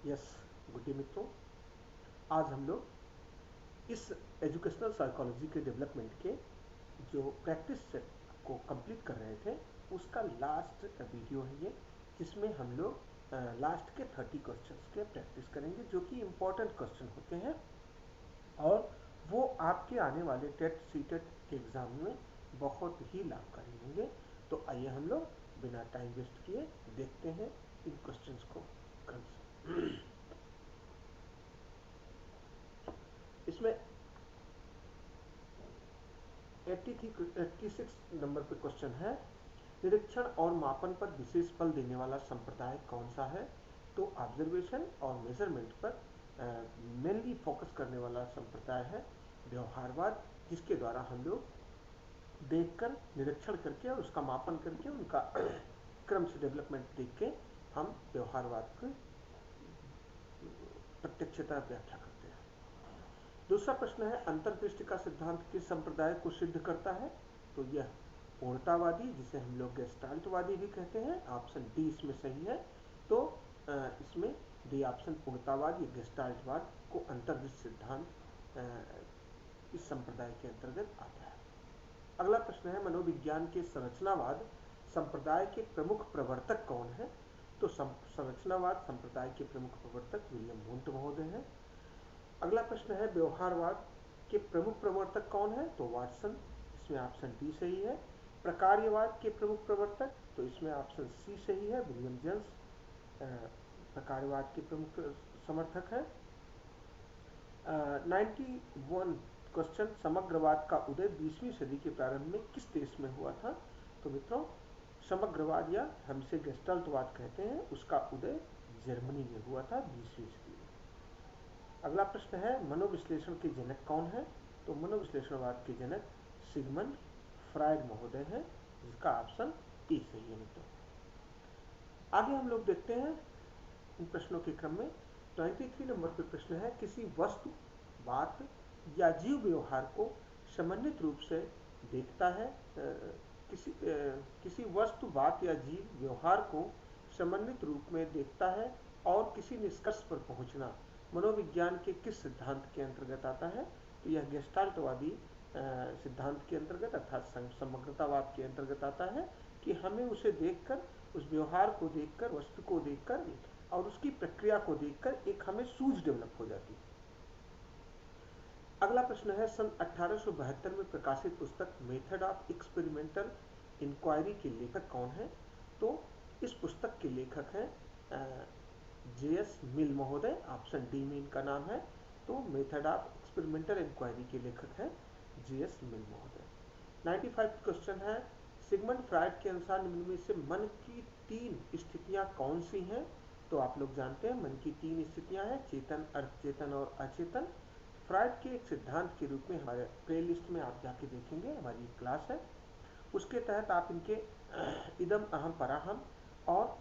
Yes, good day मित्रों। आज हम लोग इस एजुकेशनल साइकोलॉजी के डेवलपमेंट के जो प्रैक्टिस सेट को कंप्लीट कर रहे थे उसका लास्ट वीडियो है ये, जिसमें हम लोग लास्ट के 30 क्वेश्चंस के प्रैक्टिस करेंगे जो कि इम्पोर्टेंट क्वेश्चन होते हैं और वो आपके आने वाले टेट सीटेट के एग्ज़ाम में बहुत ही लाभकारी होंगे। तो आइए हम लोग बिना टाइम वेस्ट किए देखते हैं इन क्वेश्चंस को। इसमें 86 नंबर पे क्वेश्चन है, निरीक्षण और मापन पर विशेष बल देने वाला संप्रदाय कौन सा है? तो ऑब्जर्वेशन और मेजरमेंट पर मेनली फोकस करने वाला संप्रदाय है व्यवहारवाद, जिसके द्वारा हम लोग देखकर, निरीक्षण करके और उसका मापन करके उनका क्रम से डेवलपमेंट देख के हम व्यवहारवाद की प्रत्यक्षता व्याख्या करते हैं। दूसरा प्रश्न है, अंतर्दृष्टि का सिद्धांत किस संप्रदाय को सिद्ध करता है? तो यह पूर्णतावादी, जिसे हम लोग गेस्टाल्टवादी भी कहते हैं। ऑप्शन डी इसमें सही है। तो इसमें डी ऑप्शन पूर्णतावाद या गेस्टाल्टवाद को अंतर्दृष्टि सिद्धांत इस संप्रदाय के अंतर्गत आता है। अगला प्रश्न है, मनोविज्ञान के संरचनावाद संप्रदाय के प्रमुख प्रवर्तक कौन है? तो संरचनावाद संप्रदाय के प्रमुख प्रवर्तक विलियम वुंट महोदय हैं। अगला प्रश्न है, व्यवहारवाद के प्रमुख प्रवर्तक कौन है? तो वाटसन, इसमें ऑप्शन डी सही है। प्रकार्यवाद के प्रमुख प्रवर्तक, तो इसमें ऑप्शन सी सही है, विलियम जेम्स प्रकार्यवाद के प्रमुख समर्थक है। 91 क्वेश्चन, समग्रवाद का उदय 20वीं सदी के प्रारंभ में किस देश में हुआ था? तो मित्रों, समग्रवाद या हम इसे गेस्टाल्टवाद कहते हैं, उसका उदय जर्मनी में हुआ था 20वीं सदी में। अगला प्रश्न है, मनोविश्लेषण के जनक कौन है? तो मनोविश्लेषणवाद के जनक सिगमंड फ्रायड महोदय हैं, जिसका ऑप्शन ए सही है मित्रों। आगे हम लोग देखते हैं इन प्रश्नों के क्रम में। 93 नंबर पर प्रश्न है, किसी वस्तु, बात या जीव व्यवहार को समन्वित रूप से देखता है। किसी वस्तु, बात या जीव व्यवहार को समन्वित रूप में देखता है और किसी निष्कर्ष पर पहुंचना मनोविज्ञान के किस सिद्धांत के अंतर्गत आता है? तो यह गेस्टाल्टवादी सिद्धांत के अंतर्गत अर्थात समग्रतावाद के अंतर्गत आता है कि हमें उसे देखकर, उस व्यवहार को देखकर, वस्तु को देखकर और उसकी प्रक्रिया को देखकर एक हमें सूझ डेवलप हो जाती है। अगला प्रश्न है, सन 1872 में प्रकाशित पुस्तक मेथड ऑफ एक्सपेरिमेंटल इंक्वायरी के लेखक कौन है? तो इस पुस्तक के लेखक हैं जे.एस. मिल महोदय, ऑप्शन डी में इनका नाम है। तो मेथड ऑफ एक्सपेरिमेंटल इंक्वायरी के लेखक हैं जे.एस. मिल महोदय। 95 क्वेश्चन है, सिगमंड फ्रायड के अनुसार निम्न में से मन की 3 स्थितियां कौन सी हैं? तो आप लोग जानते हैं मन की 3 स्थितियां हैं, चेतन, अर्धचेतन और अचेतन। फ्रायड के एक सिद्धांत के रूप में हमारे प्ले लिस्ट में आप जाके देखेंगे, हमारी एक क्लास है, उसके तहत आप इनके इदम, अहम, पराहम और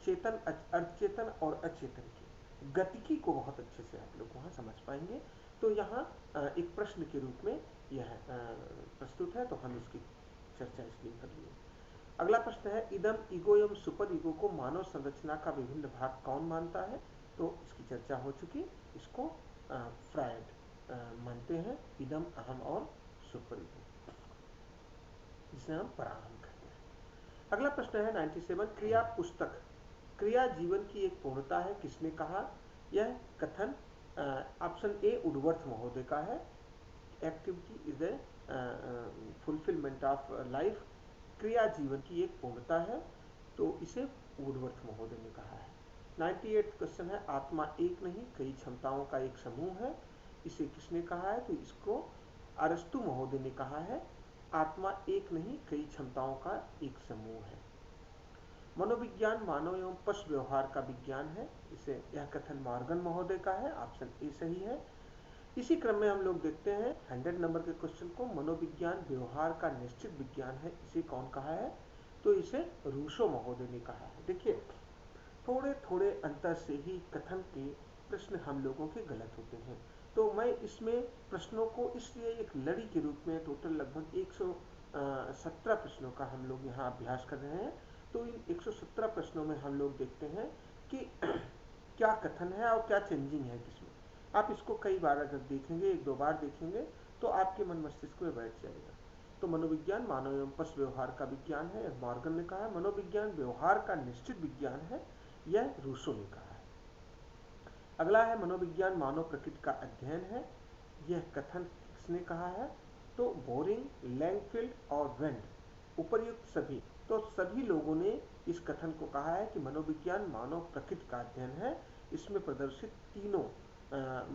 चेतन, अर्धचेतन और अचेतन की गतिकी को बहुत अच्छे से आप लोग वहाँ समझ पाएंगे। तो यहाँ एक प्रश्न के रूप में यह प्रस्तुत है, तो हम इसकी चर्चा इसलिए कर लिए। अगला प्रश्न है, इदम, ईगो एवं सुपर ईगो को मानव संरचना का विभिन्न भाग कौन मानता है? तो इसकी चर्चा हो चुकी। इसको फ्रायड मानते हैं, इदम, अहम और सुपर ईगो, जिसे हम पराहम कहते हैं। अगला प्रश्न है 97, क्रिया पुस्तक, क्रिया जीवन की एक पूर्णता है, किसने कहा? यह कथन ऑप्शन ए वुडवर्थ महोदय का है। Activity is a fulfilment of life, क्रिया जीवन की एक पूर्णता है, तो इसे वुडवर्थ महोदय ने कहा है। 98 क्वेश्चन है, आत्मा एक नहीं कई क्षमताओं का एक समूह है, इसे किसने कहा है? तो इसको अरस्तु महोदय ने कहा है। आत्मा एक नहीं कई क्षमताओं का एक समूह है। मनोविज्ञान मानव एवं पशु व्यवहार का विज्ञान है, इसे यह कथन मॉर्गन महोदय का है, ऑप्शन ए सही है। इसी क्रम में हम लोग देखते हैं 100 नंबर के क्वेश्चन को, मनोविज्ञान व्यवहार का निश्चित विज्ञान है, इसे कौन कहा है? तो इसे रूसो महोदय ने कहा है। देखिए, थोड़े थोड़े अंतर से ही कथन के प्रश्न हम लोगों के गलत होते हैं। तो मैं इसमें प्रश्नों को इसलिए एक लड़ी के रूप में टोटल लगभग 117 प्रश्नों का हम लोग यहाँ अभ्यास कर रहे हैं। तो इन 117 प्रश्नों में हम लोग देखते हैं कि क्या कथन है और क्या चेंजिंग है किसमें। आप इसको कई बार अगर देखेंगे, एक दो बार देखेंगे तो आपके मन मस्तिष्क में बैठ जाएगा। तो मनोविज्ञान मानव एवं पशु व्यवहार का विज्ञान है, मॉर्गन ने कहा है। मनोविज्ञान व्यवहार का निश्चित विज्ञान है, यह रूसो ने कहा है। अगला है मनोविज्ञान मानव प्रकृति का अध्ययन है, यह कथन किसने कहा है, तो बोरिंग, लैंगफील्ड और वेंड, उपर्युक्त सभी। तो सभी लोगों ने इस कथन को कहा है कि मनोविज्ञान मानव प्रकृति का अध्ययन है। इसमें प्रदर्शित तीनों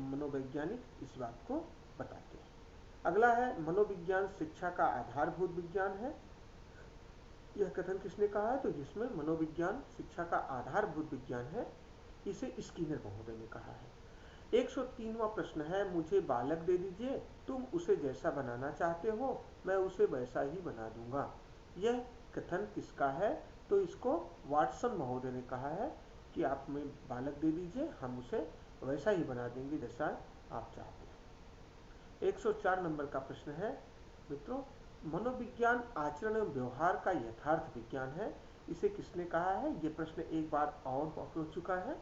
मनोवैज्ञानिक इस बात को बताते हैं। अगला है मनोविज्ञान शिक्षा का आधारभूत विज्ञान है, यह कथन किसने कहा है, तो जिसमें मनोविज्ञान शिक्षा का आधारभूत विज्ञान है, इसे स्किनर महोदय ने कहा है। 103वां प्रश्न है, मुझे बालक दे दीजिए, तुम उसे जैसा बनाना चाहते हो मैं उसे वैसा ही बना दूंगा। यह कथन किसका है, तो इसको वाटसन महोदय ने कहा है कि आप में बालक दे दीजिए, हम उसे वैसा ही बना देंगे जैसा आप चाहते हैं। 104 नंबर का प्रश्न है मित्रों, मनोविज्ञान आचरण एवं व्यवहार का यथार्थ विज्ञान है, इसे किसने कहा है। ये प्रश्न एक बार और हो चुका है,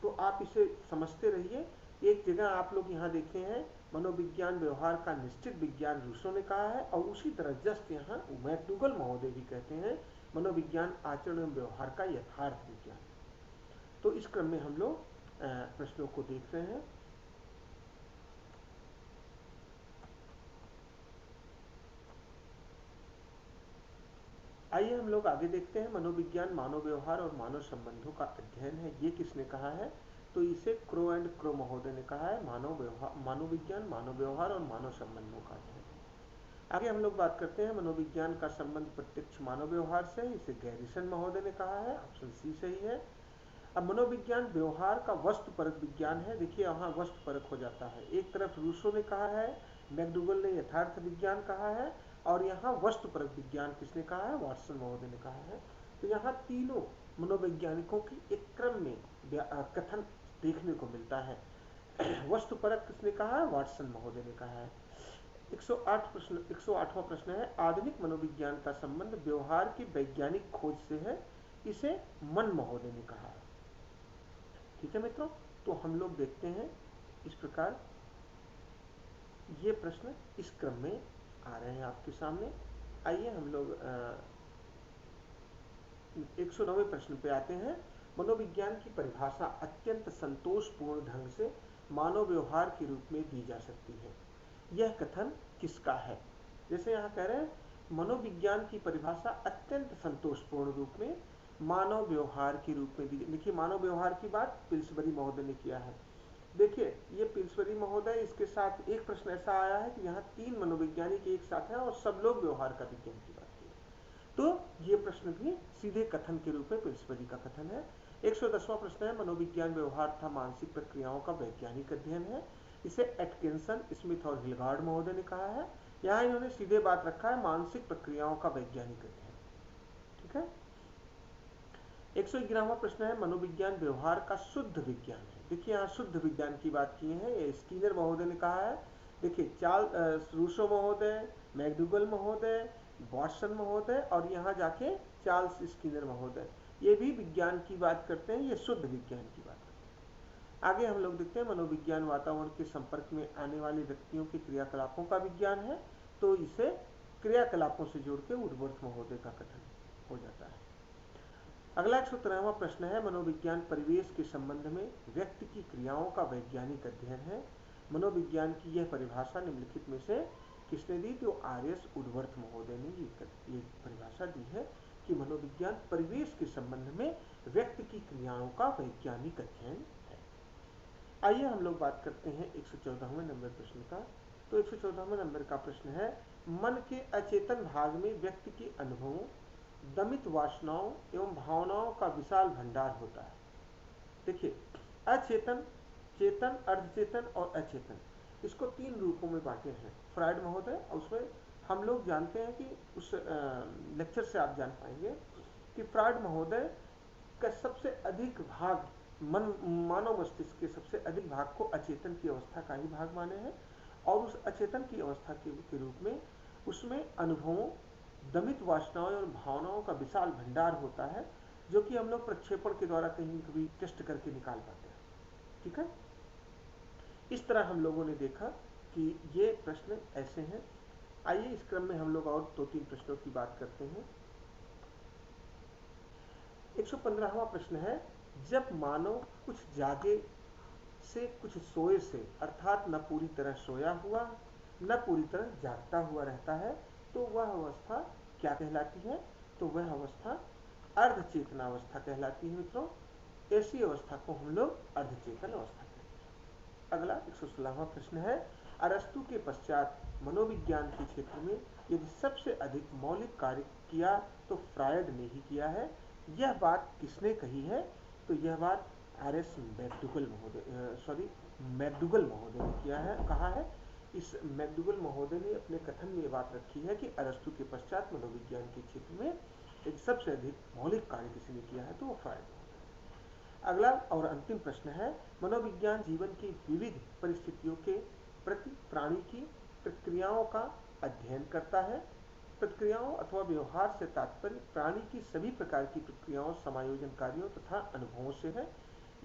तो आप इसे समझते रहिए। एक जगह आप लोग यहाँ देखे हैं मनोविज्ञान व्यवहार का निश्चित विज्ञान रूसो ने कहा है, और उसी तरह जस्ट यहाँ मैकडूगल महोदय भी कहते हैं मनोविज्ञान आचरण एवं व्यवहार का यथार्थ विज्ञान। तो इस क्रम में हम लोग प्रश्नों को देख रहे हैं। आइए हम लोग आगे देखते हैं। मनोविज्ञान मानव व्यवहार और मानव संबंधों का अध्ययन है, ये किसने कहा है, तो इसे क्रो एंड क्रो महोदय ने कहा है, मनोविज्ञान मानव व्यवहार और मानव संबंधों का अध्ययन। आगे हम लोग बात करते हैं मनोविज्ञान का संबंध प्रत्यक्ष मानव व्यवहार से, इसे गैरिसन महोदय ने कहा है, ऑप्शन सी सही है। अब मनोविज्ञान व्यवहार का वस्तुपरक विज्ञान है, देखिए यहाँ वस्तुपरक हो जाता है, एक तरफ रूसो ने कहा है, मैकडूगल ने यथार्थ विज्ञान कहा है, और यहाँ वस्तुपरक विज्ञान किसने कहा है, वाटसन महोदय ने कहा है। तो यहाँ तीनों मनोवैज्ञानिकों की एक क्रम में कथन देखने को मिलता है। वस्तुपरक किसने कहा है, वाटसन महोदय ने कहा है। 108वां प्रश्न है, आधुनिक मनोविज्ञान का संबंध व्यवहार की वैज्ञानिक खोज से है, इसे मन महोदय ने कहा है। ठीक है मित्रों, तो हम लोग देखते हैं इस प्रकार ये प्रश्न इस क्रम में आ रहे हैं आपके सामने। आइए हम लोग 109वें प्रश्न पे आते हैं। मनोविज्ञान की परिभाषा अत्यंत संतोषपूर्ण ढंग से मानव व्यवहार के रूप में दी जा सकती है, यह कथन किसका है। जैसे यहाँ कह रहे हैं मनोविज्ञान की परिभाषा अत्यंत संतोषपूर्ण रूप में मानव व्यवहार के रूप में दी। देखिए मानव व्यवहार की बात पिल्सबरी महोदय ने किया है। देखिए ये पिल्सबरी महोदय, इसके साथ एक प्रश्न ऐसा आया है कि यहाँ तीन मनोवैज्ञानिक एक साथ हैं और सब लोग व्यवहार का विज्ञान की बात की, तो ये प्रश्न भी सीधे कथन के रूप में पिल्सबरी का कथन है। 110वां प्रश्न है, मनोविज्ञान व्यवहार तथा मानसिक प्रक्रियाओं का वैज्ञानिक अध्ययन है, इसे एटकिंसन, स्मिथ और हिलगार्ड महोदय ने कहा है। यहाँ इन्होंने सीधे बात रखा है मानसिक प्रक्रियाओं का वैज्ञानिक अध्ययन। ठीक है। 111वां प्रश्न है, मनोविज्ञान व्यवहार का शुद्ध विज्ञान है। देखिए यहाँ शुद्ध विज्ञान की बात की है, ये स्किनर महोदय ने कहा है। देखिए रूसो महोदय, मैकडूगल महोदय, वाटसन महोदय और यहाँ जाके चार्ल्स स्किनर महोदय, ये भी विज्ञान की बात करते हैं, ये शुद्ध विज्ञान की बात करते हैं। आगे हम लोग देखते हैं मनोविज्ञान वातावरण के संपर्क में आने वाले व्यक्तियों के क्रियाकलापों का विज्ञान है, तो इसे क्रियाकलापों से जोड़ के वुडवर्थ महोदय का कथन हो जाता है। अगला 113वां प्रश्न है, मनोविज्ञान परिवेश के संबंध में व्यक्ति की क्रियाओं का वैज्ञानिक अध्ययन है, मनोविज्ञान की यह परिभाषा निम्नलिखित में से किसने दी, तो आर.एस. वुडवर्थ महोदय ने ये परिभाषा दी है कि मनोविज्ञान परिवेश के संबंध में व्यक्ति की क्रियाओं का वैज्ञानिक अध्ययन है। आइए हम लोग बात करते हैं 114वें नंबर प्रश्न का। तो 114वें नंबर का प्रश्न है, मन के अचेतन भाग में व्यक्ति के अनुभवों, दमित वासनाओं एवं भावनाओं का विशाल भंडार होता है। देखिए अचेतन, चेतन, अर्धचेतन और अचेतन, इसको तीन रूपों में बांटे हैं फ्रायड महोदय, और उसमें हम लोग जानते हैं कि उस लेक्चर से आप जान पाएंगे कि फ्रायड महोदय का सबसे अधिक भाग मानव मस्तिष्क के सबसे अधिक भाग को अचेतन की अवस्था का ही भाग माने हैं, और उस अचेतन की अवस्था के रूप में उसमें अनुभवों, दमित वासनाओं और भावनाओं का विशाल भंडार होता है, जो कि हम लोग प्रक्षेपण के द्वारा कहीं कभी टेस्ट करके निकाल पाते हैं। ठीक है, इस तरह हम लोगों ने देखा कि ये प्रश्न ऐसे हैं। आइए इस क्रम में हम लोग और 2-3 प्रश्नों की बात करते हैं। 115वां प्रश्न है, जब मानव कुछ जागे से कुछ सोए से, अर्थात न पूरी तरह सोया हुआ न पूरी तरह जागता हुआ रहता है, तो वह अवस्था क्या कहलाती है? तो वह अवस्था अर्धचेतना अवस्था कहलाती है मित्रों। ऐसी अवस्था को हम लोग अर्धचेतन अवस्था कहते हैं। अगला 116वां प्रश्न है, अरस्तु के पश्चात मनोविज्ञान के क्षेत्र में यदि सबसे अधिक मौलिक कार्य किया तो फ्रायड ने ही किया है। यह बात किसने कही है? तो यह बात आर.एस. मैक्डुगल महोदय ने किया है, कहा है। इस मैक्डुगल महोदय ने अपने कथन में बात रखी है कि अरस्तु के पश्चात मनोविज्ञान के क्षेत्र में यदि सबसे अधिक मौलिक कार्य किसी ने किया है तो वो फ्रायड है। अगला और अंतिम प्रश्न है, मनोविज्ञान जीवन की विविध परिस्थितियों के प्रति प्राणी की प्रक्रियाओं का अध्ययन करता है। प्रक्रियाओं अथवा व्यवहार से तात्पर्य प्राणी की सभी प्रकार की प्रक्रियाओं, समायोजन कार्यों तथा अनुभवों से है।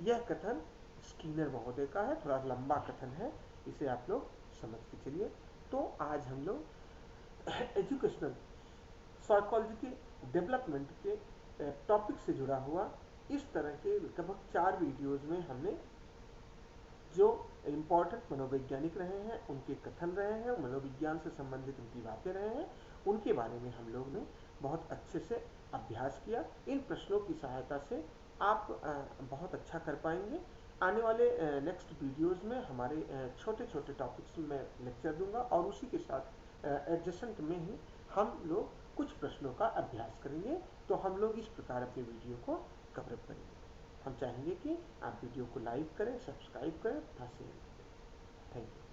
यह कथन स्किनर महोदय का है, थोड़ा लंबा कथन है, इसे आप लोग समझ के चलिए। तो आज हम लोग एजुकेशनल साइकोलॉजी के डेवलपमेंट के टॉपिक से जुड़ा हुआ इस तरह के लगभग 4 वीडियोज में हमने जो इम्पोर्टेंट मनोवैज्ञानिक रहे हैं, उनके कथन रहे हैं, मनोविज्ञान से संबंधित उनकी बातें रहे हैं, उनके बारे में हम लोग ने बहुत अच्छे से अभ्यास किया। इन प्रश्नों की सहायता से आप बहुत अच्छा कर पाएंगे। आने वाले नेक्स्ट वीडियोस में हमारे छोटे छोटे टॉपिक्स में लेक्चर दूंगा और उसी के साथ एडजेसेंट में ही हम लोग कुछ प्रश्नों का अभ्यास करेंगे। तो हम लोग इस प्रकार अपने वीडियो को कवरअप करेंगे। हम चाहेंगे कि आप वीडियो को लाइक करें, सब्सक्राइब करें तथा शेयर करें। Thank you.